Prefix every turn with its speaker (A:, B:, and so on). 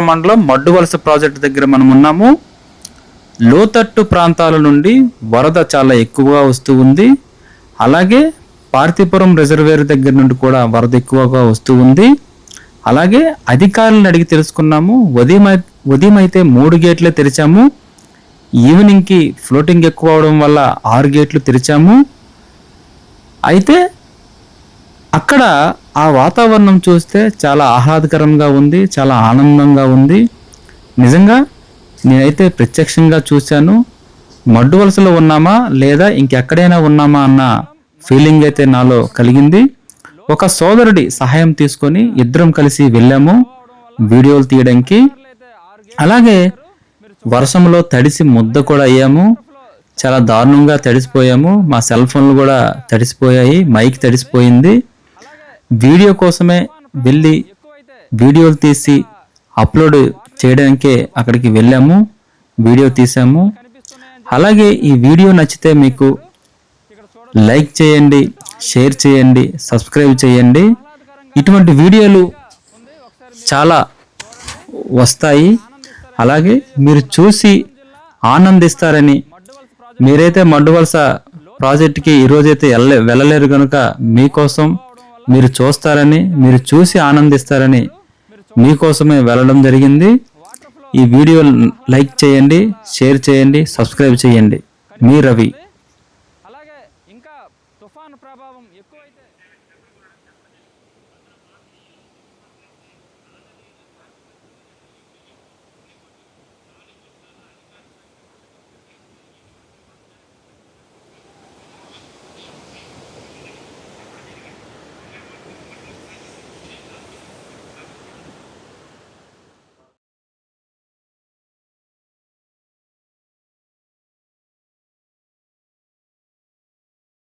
A: మండలం మడ్డువలస ప్రాజెక్టు దగ్గర మనం ఉన్నాము. లోతట్టు ప్రాంతాల నుండి వరద చాలా ఎక్కువగా వస్తూ ఉంది. అలాగే పార్తీపురం రిజర్వేర్ దగ్గర నుండి కూడా వరద ఎక్కువగా వస్తూ ఉంది. అలాగే అధికారులను అడిగి తెలుసుకున్నాము. ఉదయం అయితే 3 గేట్లే తెరిచాము. ఈవినింగ్కి ఫ్లోటింగ్ ఎక్కువ అవడం వల్ల 6 గేట్లు తెరిచాము. అయితే అక్కడ ఆ వాతావరణం చూస్తే చాలా ఆహ్లాదకరంగా ఉంది, చాలా ఆనందంగా ఉంది. నిజంగా నేనైతే ప్రత్యక్షంగా చూశాను. మడ్డువలసలో ఉన్నామా లేదా ఇంకెక్కడైనా ఉన్నామా అన్న ఫీలింగ్ అయితే నాలో కలిగింది. ఒక సోదరుడి సహాయం తీసుకొని ఇద్దరం కలిసి వెళ్ళాము వీడియోలు తీయడానికి. అలాగే వర్షంలో తడిసి ముద్ద కూడా అయ్యాము. చాలా దారుణంగా తడిసిపోయాము. మా సెల్ ఫోన్లు కూడా తడిసిపోయాయి, మైక్ తడిసిపోయింది. వీడియో కోసమే వెళ్ళి వీడియోలు తీసి అప్లోడ్ చేయడానికే అక్కడికి వెళ్ళాము, వీడియో తీసాము. అలాగే ఈ వీడియో నచ్చితే మీకు లైక్ చేయండి, షేర్ చేయండి, సబ్స్క్రైబ్ చేయండి. ఇటువంటి వీడియోలు చాలా వస్తాయి. అలాగే మీరు చూసి ఆనందిస్తారని, మీరైతే మడ్డువలస ప్రాజెక్టుకి ఈరోజైతే వెళ్ళలేరు కనుక మీకోసం మీరు చూస్తారని, మీరు చూసి ఆనందిస్తారని మీకోసమే వెళ్ళడం జరిగింది. ఈ వీడియో లైక్ చేయండి, షేర్ చేయండి, సబ్స్క్రైబ్ చేయండి. మీ రవి.